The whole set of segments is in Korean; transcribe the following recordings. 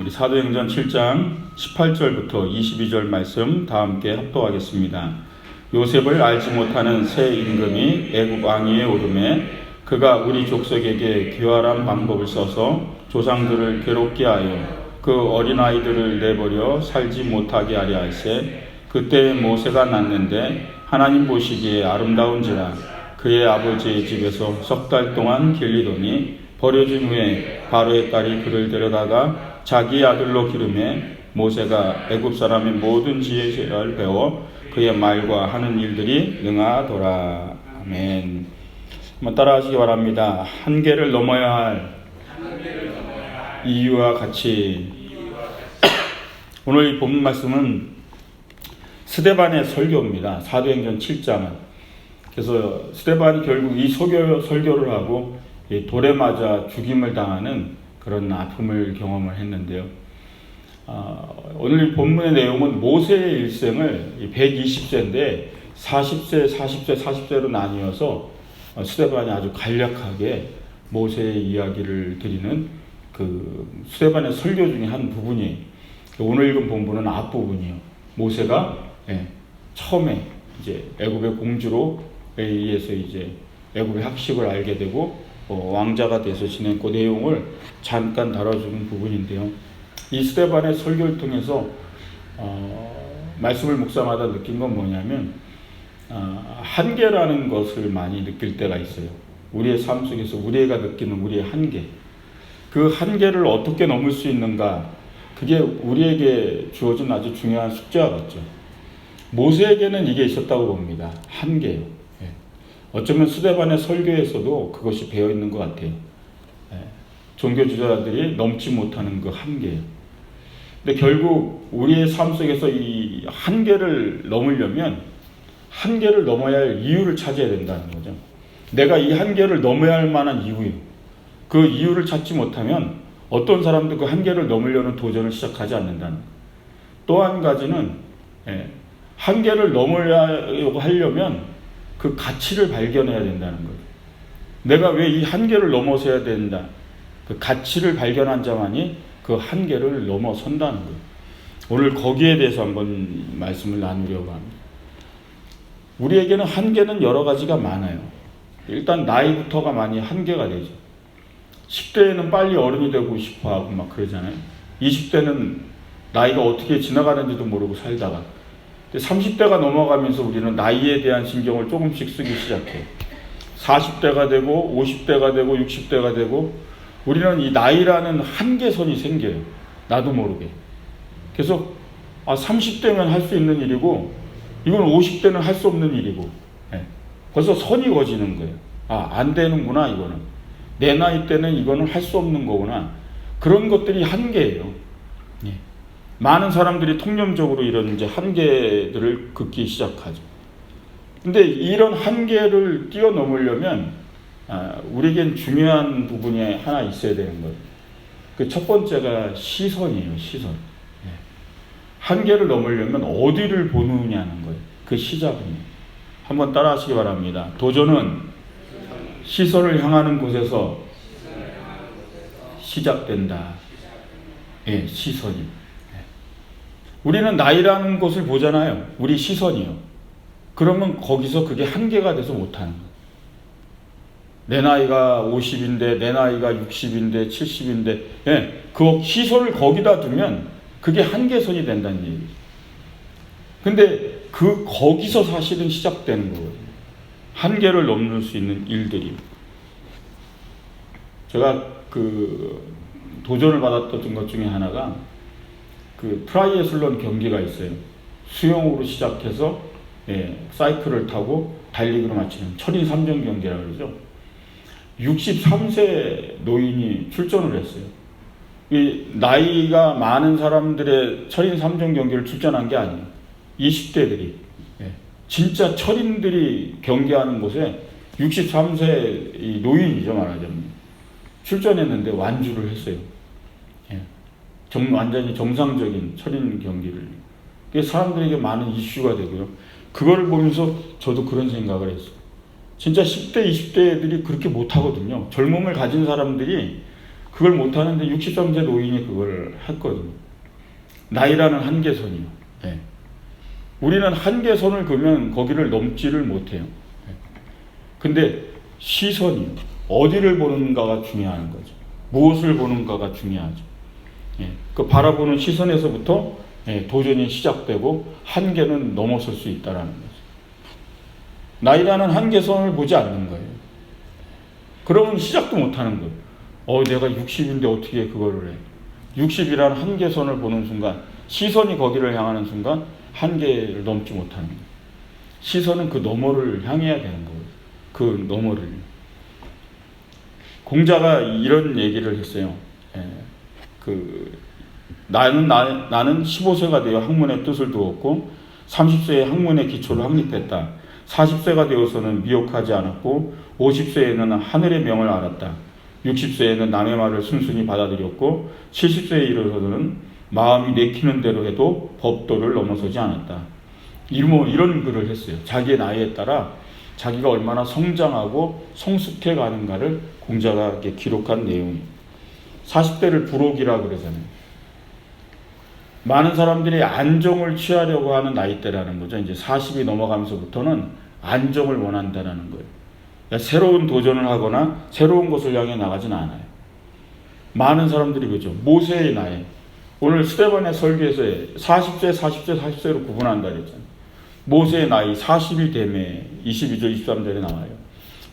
우리 사도행전 7장 18절부터 22절 말씀 다 함께 합독하겠습니다. 요셉을 알지 못하는 새 임금이 애굽 왕위에 오르매 그가 우리 족속에게 교활한 방법을 써서 조상들을 괴롭게 하여 그 어린아이들을 내버려 살지 못하게 하려 할세. 그때 모세가 낳는데 하나님 보시기에 아름다운지라 그의 아버지의 집에서 석 달 동안 길리더니 버려진 후에 바로의 딸이 그를 데려다가 자기 아들로 기르매 모세가 애굽 사람의 모든 지혜를 배워 그의 말과 하는 일들이 능하더라. 아멘. 한번 따라하시기 바랍니다. 한계를 넘어야 할 이유와 같이. 오늘 이 본문 말씀은 스데반의 설교입니다. 사도행전 7장은. 그래서 스데반이 결국 이 설교를 하고 돌에 맞아 죽임을 당하는 그런 아픔을 경험을 했는데요. 오늘 이 본문의 내용은 모세의 일생을 120세인데 40세로 나뉘어서 스데반이 아주 간략하게 모세의 이야기를 드리는 그 스데반의 설교 중에 한 부분이에요. 오늘 읽은 본문은 앞부분이요. 모세가 처음에 이제 애굽의 공주로 의해서 이제 애굽의 학식을 알게 되고 왕자가 돼서 지낸 그 내용을 잠깐 다뤄주는 부분인데요. 이 스데반의 설교를 통해서 말씀을 묵상하다 느낀 건 뭐냐면 한계라는 것을 많이 느낄 때가 있어요. 우리의 삶 속에서 우리가 느끼는 우리의 한계, 그 한계를 어떻게 넘을 수 있는가, 그게 우리에게 주어진 아주 중요한 숙제와 같죠. 모세에게는 이게 있었다고 봅니다. 한계요. 어쩌면 스데반의 설교에서도 그것이 배어있는 것 같아요. 종교주자들이 넘지 못하는 그 한계예요. 근데 결국 우리의 삶 속에서 이 한계를 넘으려면 한계를 넘어야 할 이유를 찾아야 된다는 거죠. 내가 이 한계를 넘어야 할 만한 이유요. 그 이유를 찾지 못하면 어떤 사람도 그 한계를 넘으려는 도전을 시작하지 않는다는 거예요. 또 한 가지는 한계를 넘으려고 하려면 그 가치를 발견해야 된다는 거예요. 내가 왜 이 한계를 넘어서야 된다. 그 가치를 발견한 자만이 그 한계를 넘어선다는 거예요. 오늘 거기에 대해서 한번 말씀을 나누려고 합니다. 우리에게는 한계는 여러 가지가 많아요. 일단 나이부터가 많이 한계가 되죠. 10대에는 빨리 어른이 되고 싶어 하고 막 그러잖아요. 20대는 나이가 어떻게 지나가는지도 모르고 살다가 30대가 넘어가면서 우리는 나이에 대한 신경을 조금씩 쓰기 시작해요. 40대가 되고 50대가 되고 60대가 되고 우리는 이 나이라는 한계선이 생겨요. 나도 모르게. 그래서 30대면 할 수 있는 일이고 이건 50대는 할 수 없는 일이고 벌써 선이 그어지는 거예요. 안 되는구나 이거는. 내 나이 때는 이거는 할 수 없는 거구나. 그런 것들이 한계예요. 많은 사람들이 통념적으로 이런 이제 한계들을 긋기 시작하죠. 근데 이런 한계를 뛰어넘으려면 우리에겐 중요한 부분이 하나 있어야 되는 거예요. 그 첫 번째가 시선이에요. 시선. 한계를 넘으려면 어디를 보느냐는 거예요. 그 시작은요. 한번 따라하시기 바랍니다. 도전은 시선을 향하는 곳에서 시작된다. 시선이. 우리는 나이라는 것을 보잖아요. 우리 시선이요. 그러면 거기서 그게 한계가 돼서 못하는 거예요. 내 나이가 50인데 내 나이가 60인데 70인데 그 시선을 거기다 두면 그게 한계선이 된다는 얘기죠. 근데 거기서 사실은 시작되는 거예요. 한계를 넘을 수 있는 일들이. 제가 도전을 받았던 것 중에 하나가 트라이애슬론 경기가 있어요. 수영으로 시작해서 사이클을 타고 달리기로 마치는 철인 3종 경기라고 그러죠. 63세 노인이 출전을 했어요. 이 나이가 많은 사람들의 철인 3종 경기를 출전한 게 아니에요. 20대들이 진짜 철인들이 경기하는 곳에 63세 이 노인이죠 말하자면 출전했는데 완주를 했어요. 완전히 정상적인 철인 경기를. 그게 사람들에게 많은 이슈가 되고요. 그거를 보면서 저도 그런 생각을 했어요. 진짜 10대, 20대 애들이 그렇게 못하거든요. 젊음을 가진 사람들이 그걸 못하는데 63세 노인이 그걸 했거든요. 나이라는 한계선이요. 예. 우리는 한계선을 그으면 거기를 넘지를 못해요. 예. 근데 시선이요. 어디를 보는가가 중요한 거죠. 무엇을 보는가가 중요하죠. 예. 그 바라보는 시선에서부터 도전이 시작되고 한계는 넘어설 수 있다는 거죠. 나이라는 한계선을 보지 않는 거예요. 그러면 시작도 못하는 거예요. 내가 60인데 어떻게 그거를 해. 60이라는 한계선을 보는 순간, 시선이 거기를 향하는 순간 한계를 넘지 못하는 거예요. 시선은 그 너머를 향해야 되는 거예요. 그 너머를. 공자가 이런 얘기를 했어요. 나는 15세가 되어 학문의 뜻을 두었고 30세에 학문의 기초를 확립했다. 40세가 되어서는 미혹하지 않았고 50세에는 하늘의 명을 알았다. 60세에는 남의 말을 순순히 받아들였고 70세에 이르러서는 마음이 내키는 대로 해도 법도를 넘어서지 않았다. 이런 글을 했어요. 자기의 나이에 따라 자기가 얼마나 성장하고 성숙해 가는가를 공자가 이렇게 기록한 내용이에요. 40대를 불혹이라 그러잖아요. 많은 사람들이 안정을 취하려고 하는 나이대라는 거죠. 이제 40이 넘어가면서부터는 안정을 원한다는 거예요. 그러니까 새로운 도전을 하거나 새로운 것을 향해 나가진 않아요. 많은 사람들이 그죠. 모세의 나이. 오늘 스데반의 설교에서 40세로 구분한다 그랬잖아요. 모세의 나이 40이 되매 22절 23절에 나와요.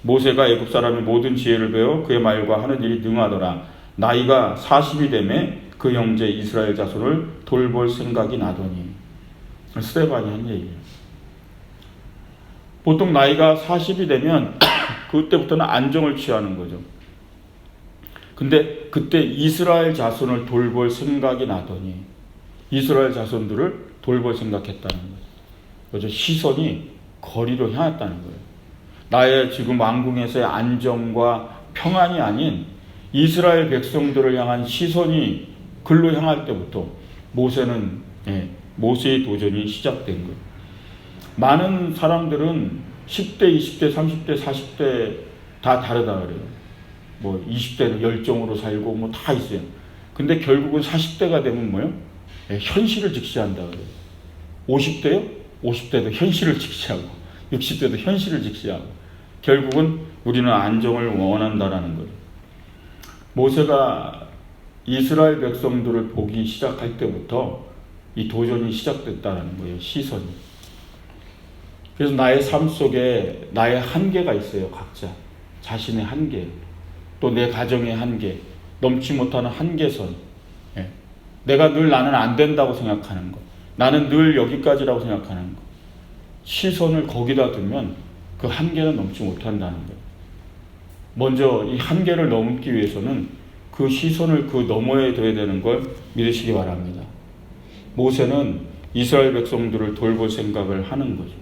모세가 애굽 사람의 모든 지혜를 배워 그의 말과 하는 일이 능하더라. 나이가 40이 되매 그 형제 이스라엘 자손을 돌볼 생각이 나더니. 스데반이 한 얘기예요. 보통 나이가 40이 되면 그때부터는 안정을 취하는 거죠. 근데 그때 이스라엘 자손을 돌볼 생각이 나더니 이스라엘 자손들을 돌볼 생각했다는 거예요. 그래서 시선이 거리로 향했다는 거예요. 나의 지금 왕궁에서의 안정과 평안이 아닌 이스라엘 백성들을 향한 시선이 글로 향할 때부터 모세의 도전이 시작된 거예요. 많은 사람들은 10대, 20대, 30대, 40대 다 다르다 그래요. 20대는 열정으로 살고 다 있어요. 근데 결국은 40대가 되면 뭐요? 현실을 직시한다 그래요. 50대요? 50대도 현실을 직시하고 60대도 현실을 직시하고 결국은 우리는 안정을 원한다라는 거예요. 모세가 이스라엘 백성들을 보기 시작할 때부터 이 도전이 시작됐다는 거예요. 시선이. 그래서 나의 삶 속에 나의 한계가 있어요. 각자. 자신의 한계. 또 내 가정의 한계. 넘지 못하는 한계선. 내가 늘 나는 안 된다고 생각하는 것. 나는 늘 여기까지라고 생각하는 것. 시선을 거기다 두면 그 한계는 넘지 못한다는 거예요. 먼저 이 한계를 넘기 위해서는 그 시선을 그 너머에 둬야 되는 걸 믿으시기 바랍니다. 모세는 이스라엘 백성들을 돌볼 생각을 하는 거죠.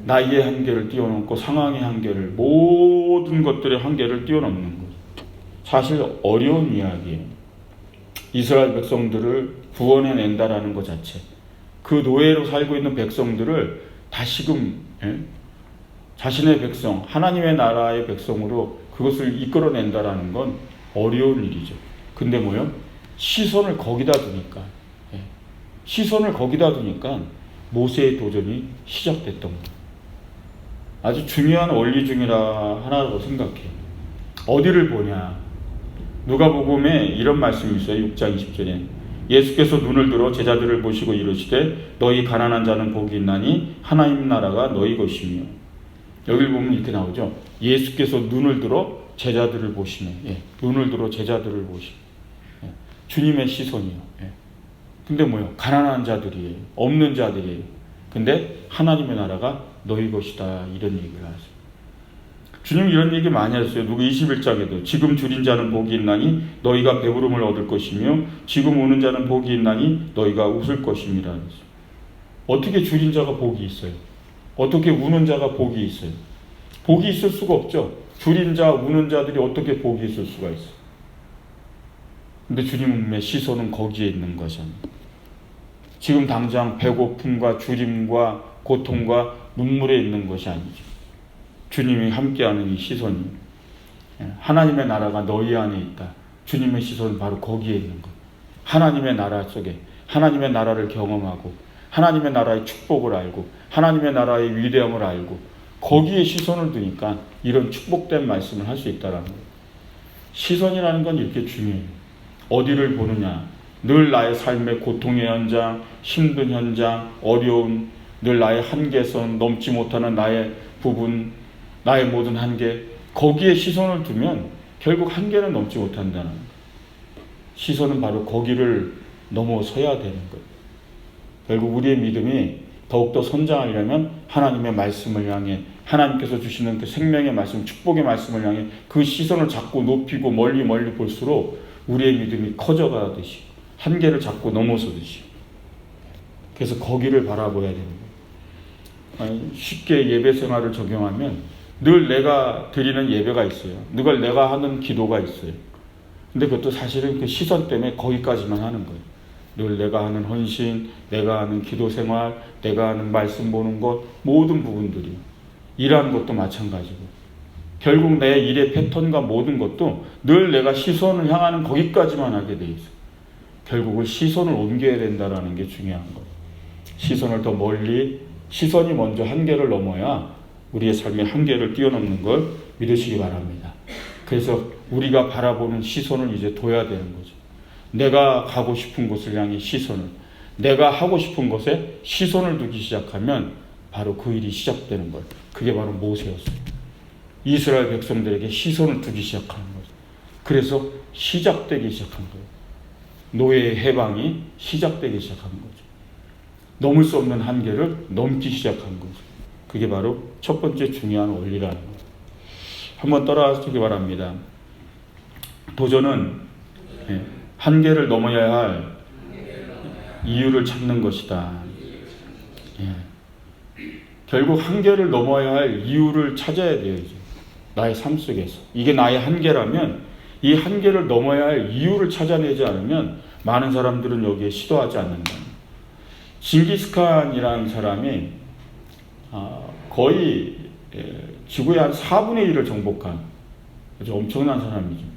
나이의 한계를 뛰어넘고 상황의 한계를, 모든 것들의 한계를 뛰어넘는 거죠. 사실 어려운 이야기예요. 이스라엘 백성들을 구원해낸다라는 것 자체. 그 노예로 살고 있는 백성들을 다시금 자신의 백성, 하나님의 나라의 백성으로 그것을 이끌어낸다라는 건 어려운 일이죠. 근데 뭐요? 시선을 거기다 두니까 모세의 도전이 시작됐던 거예요. 아주 중요한 원리 중이라 하나라고 생각해요. 어디를 보냐? 누가복음에 이런 말씀이 있어요. 6장 20절에 예수께서 눈을 들어 제자들을 보시고 이르시되 너희 가난한 자는 복이 있나니 하나님 나라가 너희 것이며. 여기를 보면 이렇게 나오죠. 예수께서 눈을 들어 제자들을 보시네. 눈을 들어 제자들을 보시네. 주님의 시선이요. 근데 뭐요? 가난한 자들이에요. 없는 자들이에요. 근데 하나님의 나라가 너희 것이다. 이런 얘기를 하세요. 주님이 이런 얘기 많이 하셨어요. 누구 21장에도 지금 줄인 자는 복이 있나니 너희가 배부름을 얻을 것이며 지금 우는 자는 복이 있나니 너희가 웃을 것입니다. 어떻게 줄인 자가 복이 있어요? 어떻게 우는 자가 복이 있어요? 복이 있을 수가 없죠. 줄인 자, 우는 자들이 어떻게 복이 있을 수가 있어요? 근데 주님의 시선은 거기에 있는 것입니다. 지금 당장 배고픔과 줄임과 고통과 눈물에 있는 것이 아니죠. 주님이 함께하는 이 시선이 하나님의 나라가 너희 안에 있다. 주님의 시선은 바로 거기에 있는 거예요. 하나님의 나라 속에 하나님의 나라를 경험하고 하나님의 나라의 축복을 알고 하나님의 나라의 위대함을 알고 거기에 시선을 두니까 이런 축복된 말씀을 할 수 있다는 거예요. 시선이라는 건 이렇게 중요해요. 어디를 보느냐. 늘 나의 삶의 고통의 현장, 힘든 현장, 어려움, 늘 나의 한계선, 넘지 못하는 나의 부분, 나의 모든 한계, 거기에 시선을 두면 결국 한계는 넘지 못한다는 거예요. 시선은 바로 거기를 넘어서야 되는 거예요. 결국 우리의 믿음이 더욱더 선장하려면 하나님의 말씀을 향해 하나님께서 주시는 그 생명의 말씀, 축복의 말씀을 향해 그 시선을 자꾸 높이고 멀리 볼수록 우리의 믿음이 커져가듯이 한계를 자꾸 넘어서듯이 그래서 거기를 바라봐야 되는 거예요. 쉽게 예배 생활을 적용하면 늘 내가 드리는 예배가 있어요. 늘 내가 하는 기도가 있어요. 근데 그것도 사실은 그 시선 때문에 거기까지만 하는 거예요. 늘 내가 하는 헌신, 내가 하는 기도 생활, 내가 하는 말씀 보는 것, 모든 부분들이 일하는 것도 마찬가지고 결국 내 일의 패턴과 모든 것도 늘 내가 시선을 향하는 거기까지만 하게 돼 있어요. 결국은 시선을 옮겨야 된다는 게 중요한 거예요. 시선을 더 멀리, 시선이 먼저 한계를 넘어야 우리의 삶의 한계를 뛰어넘는 걸 믿으시기 바랍니다. 그래서 우리가 바라보는 시선을 이제 둬야 되는 거죠. 내가 가고 싶은 곳을 향해 시선을, 내가 하고 싶은 것에 시선을 두기 시작하면 바로 그 일이 시작되는 거예요. 그게 바로 모세였어요. 이스라엘 백성들에게 시선을 두기 시작하는 거죠. 그래서 시작되기 시작한 거예요. 노예의 해방이 시작되기 시작한 거죠. 넘을 수 없는 한계를 넘기 시작한 거죠. 그게 바로 첫 번째 중요한 원리라는 거예요. 한번 따라하시기 바랍니다. 도전은 한계를 넘어야 할 이유를 찾는 것이다. 결국 한계를 넘어야 할 이유를 찾아야 돼요. 이제. 나의 삶 속에서. 이게 나의 한계라면 이 한계를 넘어야 할 이유를 찾아내지 않으면 많은 사람들은 여기에 시도하지 않는다. 징기스칸이라는 사람이 거의 지구의 한 4분의 1을 정복한 아주 엄청난 사람이죠.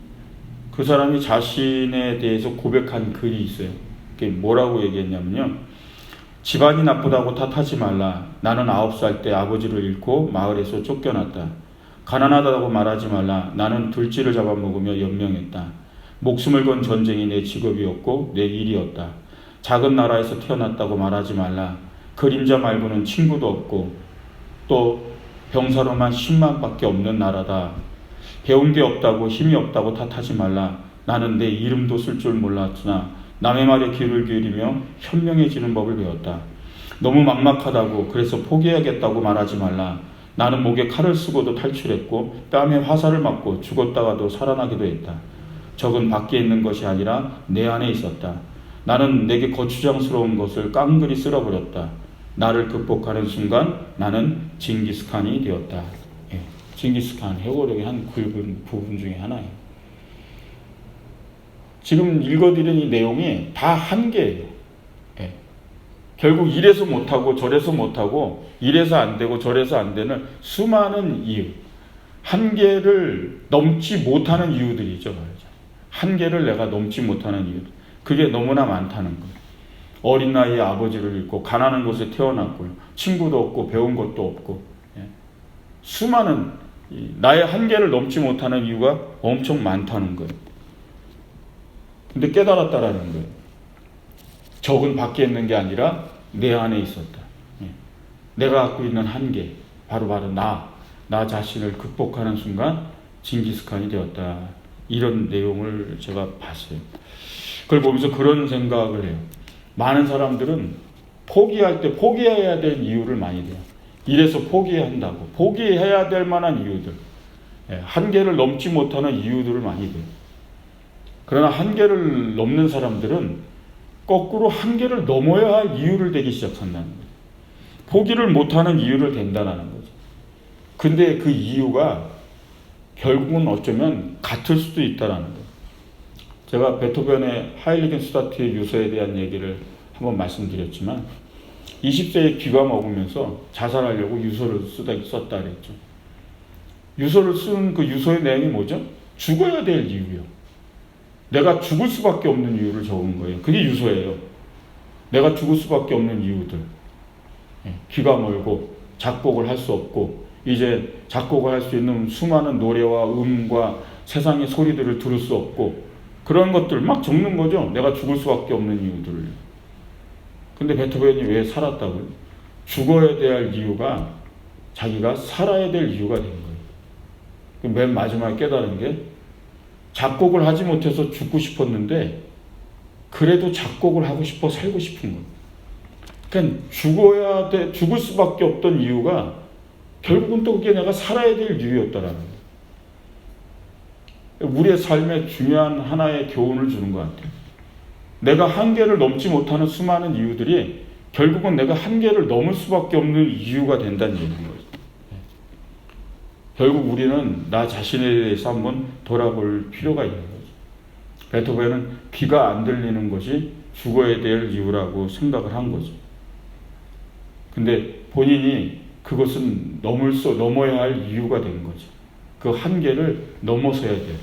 그 사람이 자신에 대해서 고백한 글이 있어요. 그게 뭐라고 얘기했냐면요. 집안이 나쁘다고 탓하지 말라. 나는 9살 때 아버지를 잃고 마을에서 쫓겨났다. 가난하다고 말하지 말라. 나는 들쥐를 잡아먹으며 연명했다. 목숨을 건 전쟁이 내 직업이었고 내 일이었다. 작은 나라에서 태어났다고 말하지 말라. 그림자 말고는 친구도 없고 또 병사로만 10만 밖에 없는 나라다. 배운 게 없다고 힘이 없다고 탓하지 말라. 나는 내 이름도 쓸 줄 몰랐으나 남의 말에 귀를 기울이며 현명해지는 법을 배웠다. 너무 막막하다고 그래서 포기하겠다고 말하지 말라. 나는 목에 칼을 쓰고도 탈출했고 뺨에 화살을 맞고 죽었다가도 살아나기도 했다. 적은 밖에 있는 것이 아니라 내 안에 있었다. 나는 내게 거추장스러운 것을 깡그리 쓸어버렸다. 나를 극복하는 순간 나는 징기스칸이 되었다. 징기스칸 해고력의 한 굵은 부분 중에 하나예요. 지금 읽어드린 이 내용이 다 한계예요. 결국 이래서 못하고 저래서 못하고 이래서 안 되고 저래서 안 되는 수많은 이유, 한계를 넘지 못하는 이유들이죠. 한계를 내가 넘지 못하는 이유, 그게 너무나 많다는 거예요. 어린 나이에 아버지를 잃고 가난한 곳에 태어났고요. 친구도 없고 배운 것도 없고 수많은 나의 한계를 넘지 못하는 이유가 엄청 많다는 거예요. 근데 깨달았다라는 거예요. 적은 밖에 있는 게 아니라 내 안에 있었다. 내가 갖고 있는 한계, 바로 나 자신을 극복하는 순간 징기스칸이 되었다. 이런 내용을 제가 봤어요. 그걸 보면서 그런 생각을 해요. 많은 사람들은 포기할 때 포기해야 될 이유를 많이 돼요. 이래서 포기해야 한다고. 포기해야 될 만한 이유들. 한계를 넘지 못하는 이유들을 많이 돼요. 그러나 한계를 넘는 사람들은 거꾸로 한계를 넘어야 할 이유를 대기 시작한다는 거예요. 포기를 못하는 이유를 댄다는 거죠. 근데 그 이유가 결국은 어쩌면 같을 수도 있다는 거예요. 제가 베토벤의 하일리겐 수다트의 유서에 대한 얘기를 한번 말씀드렸지만 20세에 귀가 먹으면서 자살하려고 유서를 썼다 그랬죠. 유서를 쓴 그 유서의 내용이 뭐죠? 죽어야 될 이유요. 내가 죽을 수밖에 없는 이유를 적은 거예요. 그게 유서예요. 내가 죽을 수밖에 없는 이유들. 귀가 멀고 작곡을 할 수 없고 이제 작곡을 할 수 있는 수많은 노래와 음과 세상의 소리들을 들을 수 없고 그런 것들 막 적는 거죠. 내가 죽을 수밖에 없는 이유들을. 근데 베토벤이 왜 살았다고요? 죽어야 될 이유가 자기가 살아야 될 이유가 된 거예요. 맨 마지막에 깨달은 게 작곡을 하지 못해서 죽고 싶었는데 그래도 작곡을 하고 싶어 살고 싶은 거예요. 그러니까 죽을 수밖에 없던 이유가 결국은 또 그게 내가 살아야 될 이유였다라는 거예요. 우리의 삶에 중요한 하나의 교훈을 주는 것 같아요. 내가 한계를 넘지 못하는 수많은 이유들이 결국은 내가 한계를 넘을 수밖에 없는 이유가 된다는 얘기인 거죠. 결국 우리는 나 자신에 대해서 한번 돌아볼 필요가 있는 거죠. 베토벤은 귀가 안 들리는 것이 죽어야 될 이유라고 생각을 한 거죠. 근데 본인이 그것은 넘어야 할 이유가 된 거죠. 그 한계를 넘어서야 돼요.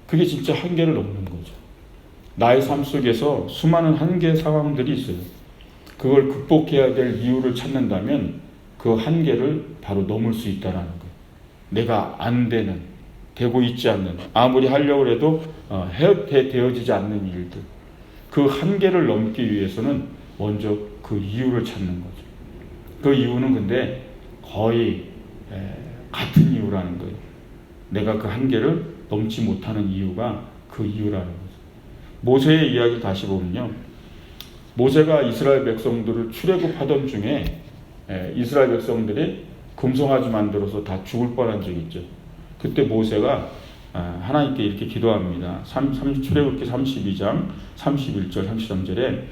그게 진짜 한계를 넘는 거죠. 나의 삶 속에서 수많은 한계 상황들이 있어요. 그걸 극복해야 될 이유를 찾는다면 그 한계를 바로 넘을 수 있다는 거예요. 내가 안 되고 있지 않는, 아무리 하려고 해도 되어지지 않는 일들. 그 한계를 넘기 위해서는 먼저 그 이유를 찾는 거죠. 그 이유는 근데 거의 같은 이유라는 거예요. 내가 그 한계를 넘지 못하는 이유가 그 이유라는 거죠. 모세의 이야기를 다시 보면요. 모세가 이스라엘 백성들을 출애굽하던 중에 이스라엘 백성들이 금송아지 만들어서 다 죽을 뻔한 적이 있죠. 그때 모세가 하나님께 이렇게 기도합니다. 출애굽기 32장 31절 33절에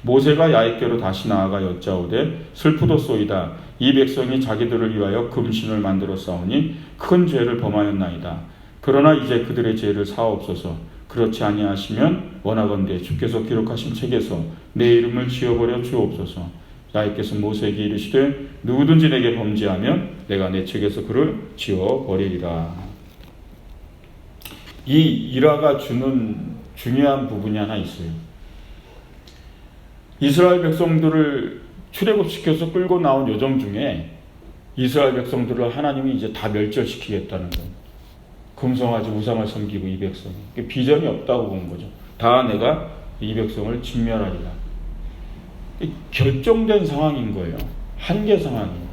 모세가 야훼께로 다시 나아가 여짜오되 슬프도소이다. 이 백성이 자기들을 위하여 금신을 만들어 싸우니 큰 죄를 범하였나이다. 그러나 이제 그들의 죄를 사옵소서. 그렇지 아니하시면 원하건대 주께서 기록하신 책에서 내 이름을 지워버려 주옵소서. 야훼께서 모세에게 이르시되 누구든지 내게 범죄하면 내가 내 책에서 그를 지워버리리라. 이 일화가 주는 중요한 부분이 하나 있어요. 이스라엘 백성들을 출애굽시켜서 끌고 나온 여정 중에 이스라엘 백성들을 하나님이 이제 다 멸절시키겠다는 거예요. 금송아지 우상을 섬기고 이 백성이 비전이 없다고 본 거죠. 다 내가 이 백성을 진멸하리라. 결정된 상황인 거예요. 한계 상황이에요.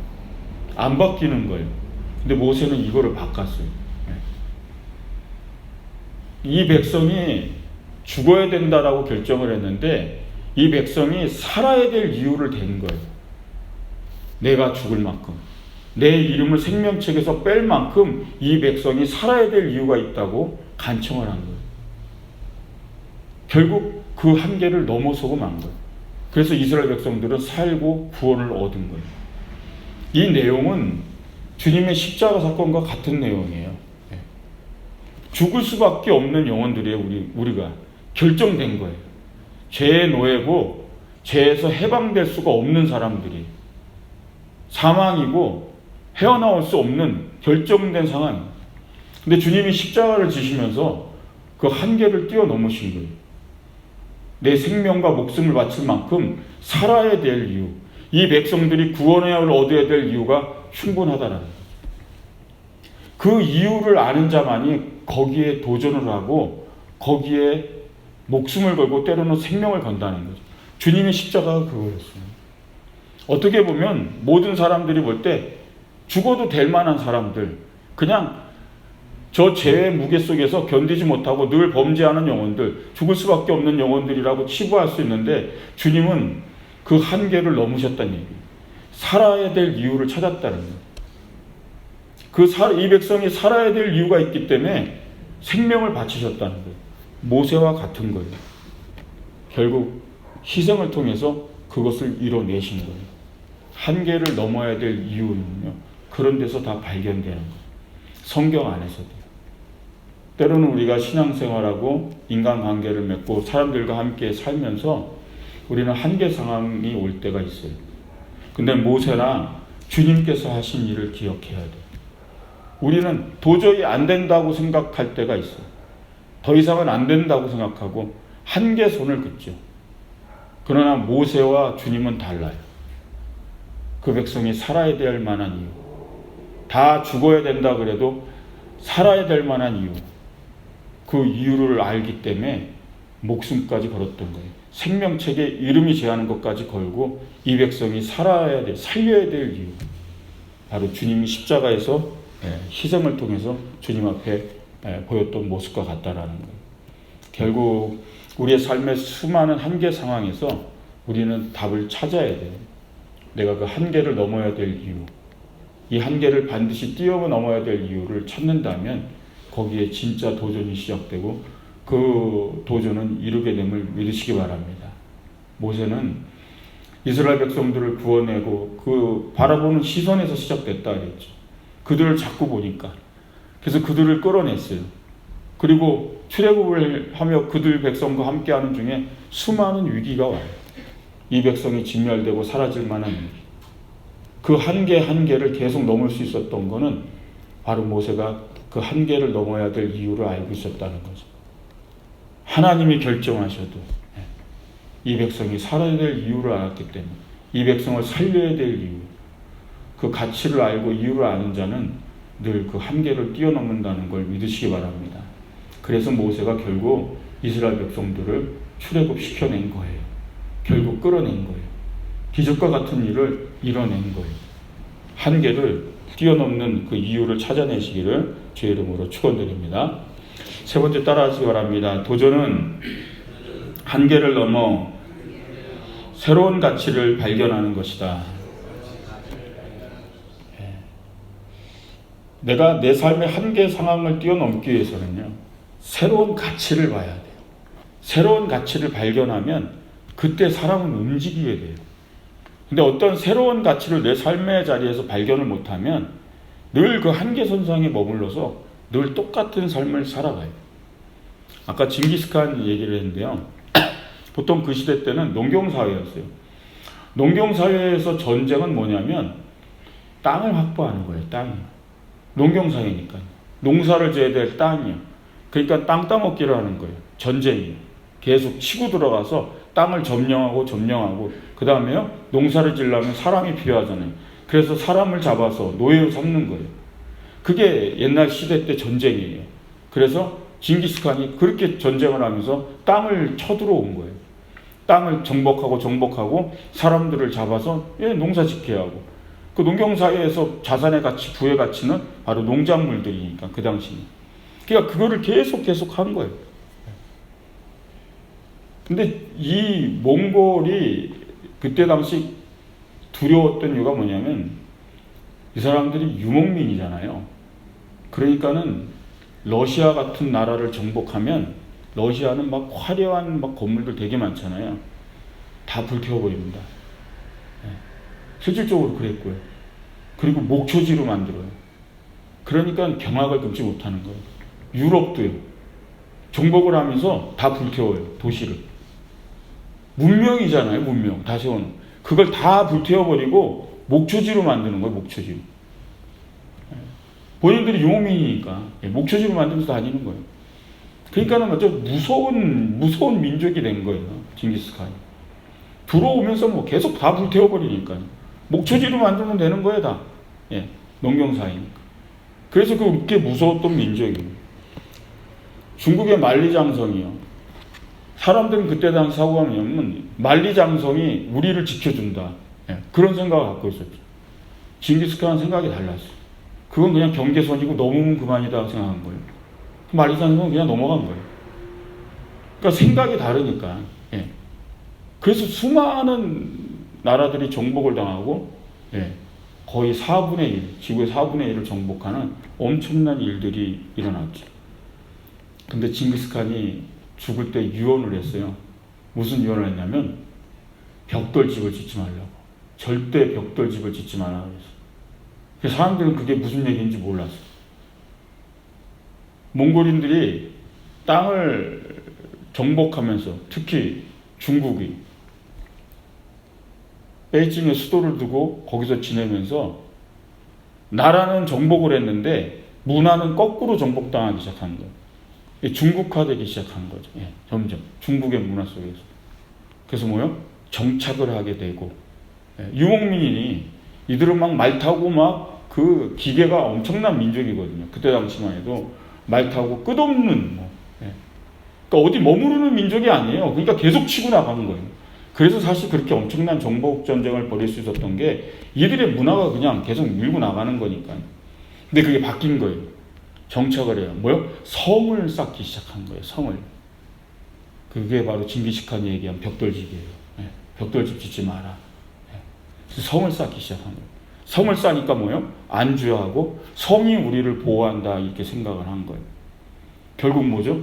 안 바뀌는 거예요. 근데 모세는 이거를 바꿨어요. 이 백성이 죽어야 된다라고 결정을 했는데 이 백성이 살아야 될 이유를 댄 거예요. 내가 죽을 만큼, 내 이름을 생명책에서 뺄 만큼 이 백성이 살아야 될 이유가 있다고 간청을 한 거예요. 결국 그 한계를 넘어서고 만 거예요. 그래서 이스라엘 백성들은 살고 구원을 얻은 거예요. 이 내용은 주님의 십자가 사건과 같은 내용이에요. 죽을 수밖에 없는 영혼들이에요. 우리가 결정된 거예요. 죄의 노예고 죄에서 해방될 수가 없는 사람들이 사망이고 헤어나올 수 없는 결정된 상황. 근데 주님이 십자가를 지시면서 그 한계를 뛰어넘으신 거예요. 내 생명과 목숨을 바칠 만큼 살아야 될 이유, 이 백성들이 구원을 얻어야 될 이유가 충분하다라는 거예요. 그 이유를 아는 자만이 거기에 도전을 하고 거기에 목숨을 걸고 때로는 생명을 건다는 거죠. 주님의 십자가가 그거였어요. 어떻게 보면 모든 사람들이 볼 때 죽어도 될 만한 사람들, 그냥 저 죄의 무게 속에서 견디지 못하고 늘 범죄하는 영혼들, 죽을 수밖에 없는 영혼들이라고 치부할 수 있는데 주님은 그 한계를 넘으셨다는 얘기예요. 살아야 될 이유를 찾았다는 거예요. 이 백성이 살아야 될 이유가 있기 때문에 생명을 바치셨다는 거예요. 모세와 같은 거예요. 결국 희생을 통해서 그것을 이뤄내신 거예요. 한계를 넘어야 될 이유는요, 그런 데서 다 발견되는 거예요. 성경 안에서도. 때로는 우리가 신앙생활하고 인간관계를 맺고 사람들과 함께 살면서 우리는 한계 상황이 올 때가 있어요. 근데 모세나 주님께서 하신 일을 기억해야 돼요. 우리는 도저히 안 된다고 생각할 때가 있어요. 더 이상은 안 된다고 생각하고 한계 손을 긋죠. 그러나 모세와 주님은 달라요. 그 백성이 살아야 될 만한 이유, 다 죽어야 된다 그래도 살아야 될 만한 이유, 그 이유를 알기 때문에 목숨까지 걸었던 거예요. 생명책에 이름이 제하는 것까지 걸고 이 백성이 살아야 될, 살려야 될 이유, 바로 주님이 십자가에서 희생을 통해서 주님 앞에 보였던 모습과 같다라는 거예요. 결국 우리의 삶의 수많은 한계 상황에서 우리는 답을 찾아야 돼요. 내가 그 한계를 넘어야 될 이유, 이 한계를 반드시 뛰어넘어야 될 이유를 찾는다면 거기에 진짜 도전이 시작되고 그 도전은 이루게 됨을 믿으시기 바랍니다. 모세는 이스라엘 백성들을 구원내고 그 바라보는 시선에서 시작됐다 그랬죠. 그들을 자꾸 보니까. 그래서 그들을 끌어냈어요. 그리고 출애굽을 하며 그들 백성과 함께하는 중에 수많은 위기가 와요. 이 백성이 진멸되고 사라질 만한 위기. 그 한계를 계속 넘을 수 있었던 것은 바로 모세가 그 한계를 넘어야 될 이유를 알고 있었다는 거죠. 하나님이 결정하셔도 이 백성이 살아야 될 이유를 알았기 때문에 이 백성을 살려야 될 이유, 그 가치를 알고 이유를 아는 자는 늘 그 한계를 뛰어넘는다는 걸 믿으시기 바랍니다. 그래서 모세가 결국 이스라엘 백성들을 출애굽시켜낸 거예요. 결국 끌어낸 거예요. 기적과 같은 일을 이뤄낸 거예요. 한계를 뛰어넘는 그 이유를 찾아내시기를 주의 이름으로 축원드립니다. 세 번째 따라하시기 바랍니다. 도전은 한계를 넘어 새로운 가치를 발견하는 것이다. 내가 내 삶의 한계 상황을 뛰어넘기 위해서는요, 새로운 가치를 봐야 돼요. 새로운 가치를 발견하면 그때 사람은 움직이게 돼요. 근데 어떤 새로운 가치를 내 삶의 자리에서 발견을 못하면 늘 그 한계선상에 머물러서 늘 똑같은 삶을 살아가요. 아까 징기스칸 얘기를 했는데요. 보통 그 시대 때는 농경사회였어요. 농경사회에서 전쟁은 뭐냐면 땅을 확보하는 거예요. 땅이. 농경사회니까. 농사를 지어야 될 땅이요. 그러니까 땅 따먹기를 하는 거예요. 전쟁이에요. 계속 치고 들어가서 땅을 점령하고 그 다음에요, 농사를 지으려면 사람이 필요하잖아요. 그래서 사람을 잡아서 노예로 삼는 거예요. 그게 옛날 시대 때 전쟁이에요. 그래서 징기스칸이 그렇게 전쟁을 하면서 땅을 쳐들어온 거예요. 땅을 정복하고 사람들을 잡아서 농사 짓게 하고, 그 농경사회에서 자산의 가치, 부의 가치는 바로 농작물들이니까 그 당시는. 그러니까 그거를 계속 한 거예요. 근데 이 몽골이 그때 당시 두려웠던 이유가 뭐냐면 이 사람들이 유목민이잖아요. 그러니까는 러시아 같은 나라를 정복하면 러시아는 막 화려한 막 건물들 되게 많잖아요. 다 불태워버립니다. 실질적으로 그랬고요. 그리고 목초지로 만들어요. 그러니까 경악을 금치 못하는 거예요. 유럽도요. 정복을 하면서 다 불태워요. 도시를. 문명이잖아요. 문명. 다 세워놓은. 그걸 다 불태워버리고 목초지로 만드는 거예요. 목초지로. 본인들이 유목민이니까 목초지로 만들면서 다니는 거예요. 그러니까는 아주 무서운 민족이 된 거예요. 징기스칸이. 들어오면서 뭐 계속 다 불태워버리니까. 목초지로 만들면 되는 거예요, 다. 농경사회니까. 그래서 그게 무서웠던 민족이에요. 중국의 만리장성이요. 사람들은 그때 당시 사고가 뭐냐면 만리장성이 우리를 지켜준다. 그런 생각을 갖고 있었죠. 징기스칸은 생각이 달랐어요. 그건 그냥 경계선이고 넘으면 그만이다 생각한 거예요. 만리장성은 그냥 넘어간 거예요. 그러니까 생각이 다르니까. 그래서 수많은 나라들이 정복을 당하고 거의 4분의 1, 지구의 4분의 1을 정복하는 엄청난 일들이 일어났죠. 근데 징기스칸이 죽을 때 유언을 했어요. 무슨 유언을 했냐면 벽돌집을 짓지 말라고. 절대 벽돌집을 짓지 말라고 그랬어요. 사람들은 그게 무슨 얘기인지 몰랐어요. 몽골인들이 땅을 정복하면서 특히 중국이 베이징에 수도를 두고 거기서 지내면서 나라는 정복을 했는데 문화는 거꾸로 정복당하기 시작한 거예요. 중국화되기 시작한 거죠. 예, 점점 중국의 문화 속에서. 그래서 뭐요? 정착을 하게 되고, 예, 유목민이 이들은 막 말 타고 막 그 기계가 엄청난 민족이거든요. 그때 당시만 해도 말 타고 끝없는 뭐, 예. 그러니까 어디 머무르는 민족이 아니에요. 그러니까 계속 치고 나가는 거예요. 그래서 사실 그렇게 엄청난 정복 전쟁을 벌일 수 있었던 게 이들의 문화가 그냥 계속 밀고 나가는 거니까요. 근데 그게 바뀐 거예요. 정착을 해요. 뭐요? 성을 쌓기 시작한 거예요. 성을. 그게 바로 징기스칸이 얘기한 벽돌집이에요. 예. 벽돌집 짓지 마라. 예. 성을 쌓기 시작한 거예요. 성을 쌓으니까 뭐요? 안주하고 성이 우리를 보호한다 이렇게 생각을 한 거예요. 결국 뭐죠?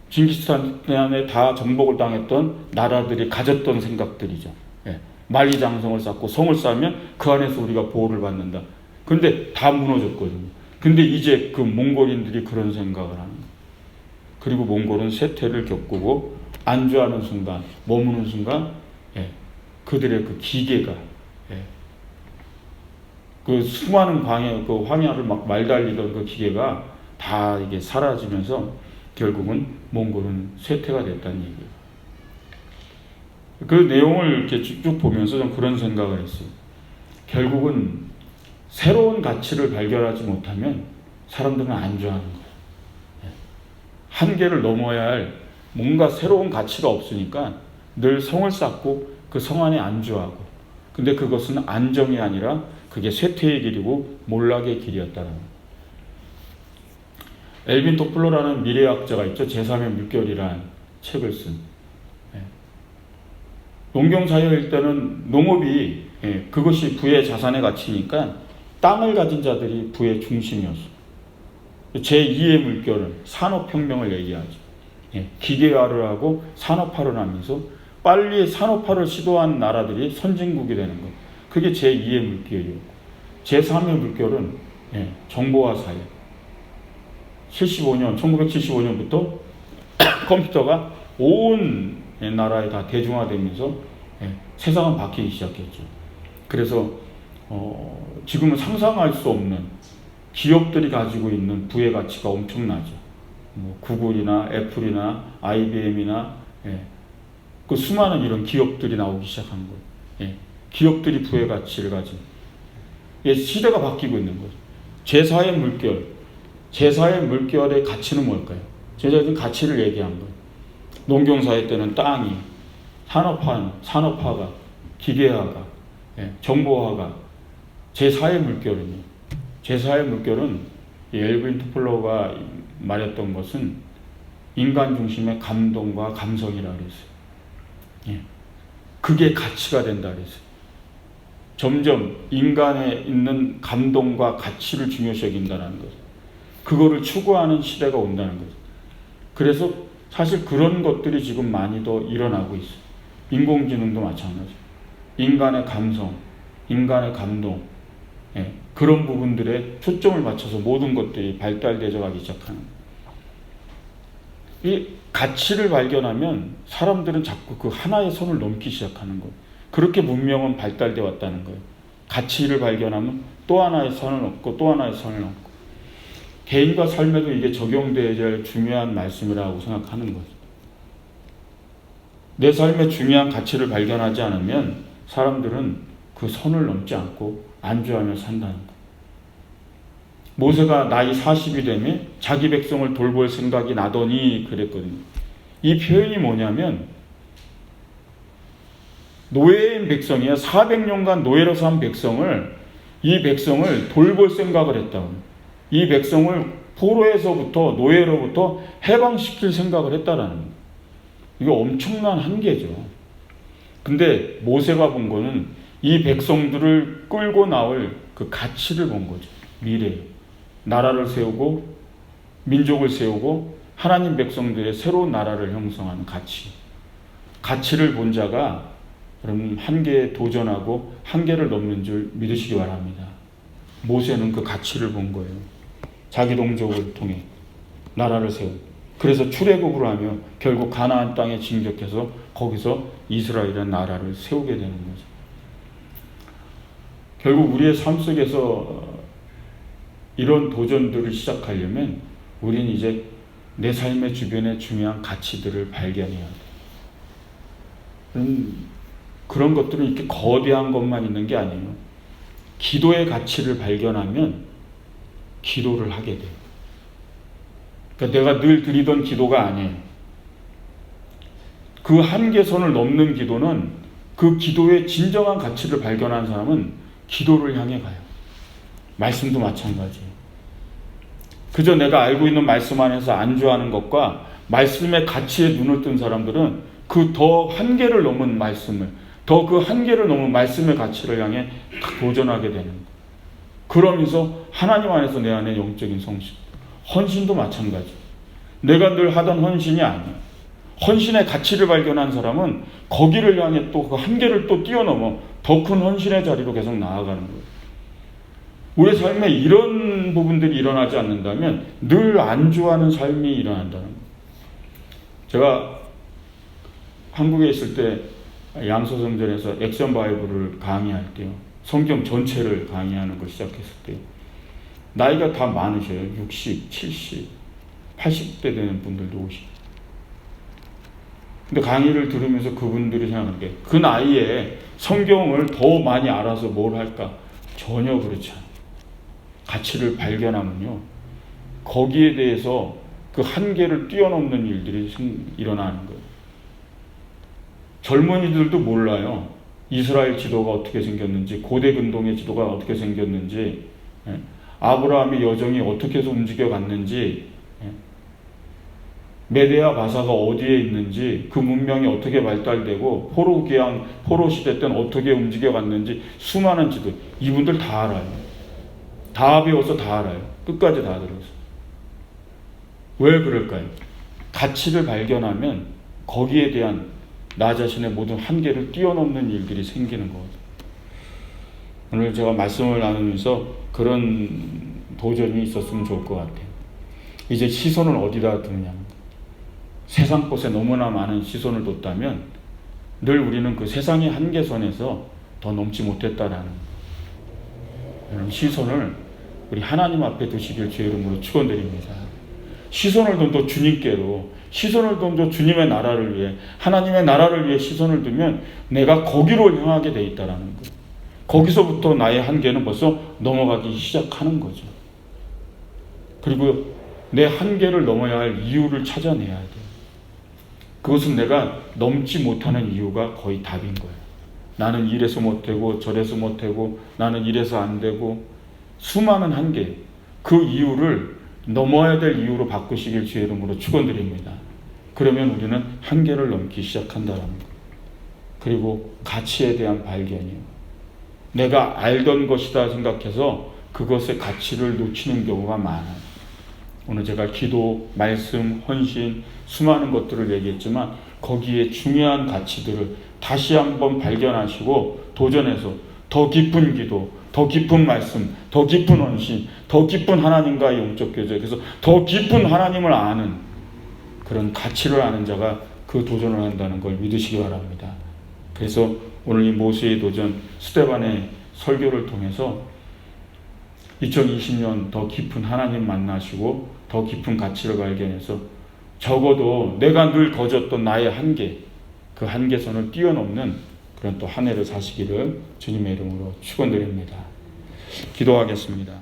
징기스칸에 다 정복을 당했던 나라들이 가졌던 생각들이죠. 예. 만리장성을 쌓고 성을 쌓으면 그 안에서 우리가 보호를 받는다. 그런데 다 무너졌거든요. 근데 이제 그 몽골인들이 그런 생각을 하는 거예요. 그리고 몽골은 쇠퇴를 겪고 안주하는 순간, 머무는 순간, 예. 그들의 그 기계가, 예. 그 수많은 그 황야를 막 말달리던 그 기계가 다 이게 사라지면서 결국은 몽골은 쇠퇴가 됐다는 얘기예요. 그 내용을 이렇게 쭉 보면서 좀 그런 생각을 했어요. 결국은 새로운 가치를 발견하지 못하면 사람들은 안주하는 거예요. 한계를 넘어야 할 뭔가 새로운 가치가 없으니까 늘 성을 쌓고 그 성 안에 안주하고, 근데 그것은 안정이 아니라 그게 쇠퇴의 길이고 몰락의 길이었다는 거예요. 엘빈 토플러라는 미래학자가 있죠. 제3의 물결이라는 책을 쓴. 예. 농경사회일 때는 농업이, 예, 그것이 부의 자산의 가치니까 땅을 가진 자들이 부의 중심이었어. 제2의 물결은 산업혁명을 얘기하죠. 예. 기계화를 하고 산업화를 하면서 빨리 산업화를 시도한 나라들이 선진국이 되는 것. 그게 제2의 물결이었고, 제3의 물결은, 예, 정보화 사회. 1975년부터 컴퓨터가 온 나라에 다 대중화되면서, 예, 세상은 바뀌기 시작했죠. 그래서 지금은 상상할 수 없는 기업들이 가지고 있는 부의 가치가 엄청나죠. 뭐 구글이나 애플이나 IBM이나, 예, 그 수많은 이런 기업들이 나오기 시작한 거예요. 예, 기업들이 부의 가치를 가진, 예, 시대가 바뀌고 있는 거죠. 제4의 물결, 제4의 물결의 가치는 뭘까요? 제가 가치를 얘기한 거예요. 농경사회 때는 땅이, 산업화가, 기계화가, 예, 정보화가. 제4의 물결은요. 제4의 물결은 엘빈 토플러가 말했던 것은 인간 중심의 감동과 감성이라고 그랬어요. 예, 그게 가치가 된다 그랬어요. 점점 인간에 있는 감동과 가치를 중요시 여긴다는 거죠. 그거를 추구하는 시대가 온다는 거죠. 그래서 사실 그런 것들이 지금 많이 더 일어나고 있어요. 인공지능도 마찬가지. 인간의 감성, 인간의 감동, 예, 그런 부분들에 초점을 맞춰서 모든 것들이 발달되어 가기 시작하는 거예요. 이 가치를 발견하면 사람들은 자꾸 그 하나의 선을 넘기 시작하는 거예요. 그렇게 문명은 발달되어 왔다는 거예요. 가치를 발견하면 또 하나의 선을 넘고 또 하나의 선을 넘고. 개인과 삶에도 이게 적용되어야 될 중요한 말씀이라고 생각하는 거죠. 내 삶의 중요한 가치를 발견하지 않으면 사람들은 그 선을 넘지 않고 안주하며 산다는 거예요. 모세가 나이 40이 되면 자기 백성을 돌볼 생각이 나더니 그랬거든요. 이 표현이 뭐냐면 노예인 백성이야. 400년간 노예로 산 백성을, 이 백성을 돌볼 생각을 했다고. 이 백성을 포로에서부터, 노예로부터 해방시킬 생각을 했다라는 거예요. 이거 엄청난 한계죠. 근데 모세가 본 거는 이 백성들을 끌고 나올 그 가치를 본 거죠. 미래. 나라를 세우고 민족을 세우고 하나님 백성들의 새로운 나라를 형성하는 가치. 가치를 본 자가 여러분 한계에 도전하고 한계를 넘는 줄 믿으시기 바랍니다. 모세는 그 가치를 본 거예요. 자기 동족을 통해 나라를 세우고, 그래서 출애굽을 하며 결국 가나안 땅에 진격해서 거기서 이스라엘이라는 나라를 세우게 되는 거죠. 결국 우리의 삶 속에서 이런 도전들을 시작하려면 우리는 이제 내 삶의 주변에 중요한 가치들을 발견해야 돼. 그런 것들은 이렇게 거대한 것만 있는 게 아니에요. 기도의 가치를 발견하면 기도를 하게 돼요. 그러니까 내가 늘 드리던 기도가 아니에요. 그 한계선을 넘는 기도는, 그 기도의 진정한 가치를 발견한 사람은 기도를 향해 가요. 말씀도 마찬가지예요. 그저 내가 알고 있는 말씀 안에서 안주하는 것과 말씀의 가치에 눈을 뜬 사람들은 그 더 한계를 넘은 말씀을, 더 그 한계를 넘은 말씀의 가치를 향해 도전하게 되는 거예요. 그러면서 하나님 안에서 내 안에 영적인 성실, 헌신도 마찬가지. 내가 늘 하던 헌신이 아니에요. 헌신의 가치를 발견한 사람은 거기를 향해 또 그 한계를 또 뛰어넘어 더 큰 헌신의 자리로 계속 나아가는 거예요. 우리 삶에 이런 부분들이 일어나지 않는다면 늘 안주하는 삶이 일어난다는 거예요. 제가 한국에 있을 때 양서성전에서 액션 바이블을 강의할 때요, 성경 전체를 강의하는 걸 시작했을 때요, 나이가 다 많으셔요. 60, 70, 80대 되는 분들도 오시고. 근데 강의를 들으면서 그분들이 생각하는 게, 그 나이에 성경을 더 많이 알아서 뭘 할까? 전혀 그렇지 않아요. 가치를 발견하면요, 거기에 대해서 그 한계를 뛰어넘는 일들이 일어나는 거예요. 젊은이들도 몰라요. 이스라엘 지도가 어떻게 생겼는지, 고대 근동의 지도가 어떻게 생겼는지, 아브라함의 여정이 어떻게 해서 움직여 갔는지, 메데아 바사가 어디에 있는지, 그 문명이 어떻게 발달되고 포로 시대 때는 어떻게 움직여 갔는지, 수많은 지도, 이분들 다 알아요. 다 배워서 다 알아요. 끝까지 다 들어서. 왜 그럴까요? 가치를 발견하면 거기에 대한 나 자신의 모든 한계를 뛰어넘는 일들이 생기는 거거든요. 오늘 제가 말씀을 나누면서 그런 도전이 있었으면 좋을 것 같아요. 이제 시선을 어디다 두느냐. 세상 것에 너무나 많은 시선을 뒀다면 늘 우리는 그 세상의 한계선에서 더 넘지 못했다라는 거예요. 시선을 우리 하나님 앞에 두시길 주의 이름으로 축원드립니다. 시선을 던져 주님께로, 시선을 던져 주님의 나라를 위해, 하나님의 나라를 위해 시선을 두면 내가 거기로 향하게 돼 있다라는 거예요. 거기서부터 나의 한계는 벌써 넘어가기 시작하는 거죠. 그리고 내 한계를 넘어야 할 이유를 찾아내야 돼요. 그것은 내가 넘지 못하는 이유가 거의 답인 거예요. 나는 이래서 못되고 저래서 못되고 나는 이래서 안 되고, 수많은 한계, 그 이유를 넘어야 될 이유로 바꾸시길 주의 이름으로 축원드립니다. 그러면 우리는 한계를 넘기 시작한다는 것. 그리고 가치에 대한 발견이요. 내가 알던 것이다 생각해서 그것의 가치를 놓치는 경우가 많아요. 오늘 제가 기도, 말씀, 헌신, 수많은 것들을 얘기했지만 거기에 중요한 가치들을 다시 한번 발견하시고 도전해서 더 깊은 기도, 더 깊은 말씀, 더 깊은 헌신, 더 깊은 하나님과의 영적 교제, 그래서 더 깊은 하나님을 아는 그런 가치를 아는 자가 그 도전을 한다는 걸 믿으시기 바랍니다. 그래서 오늘 이 모세의 도전, 스데반의 설교를 통해서 2020년 더 깊은 하나님 만나시고 더 깊은 가치를 발견해서 적어도 내가 늘 거졌던 나의 한계, 그 한계선을 뛰어넘는 그런 또 한 해를 사시기를 주님의 이름으로 축원드립니다. 기도하겠습니다.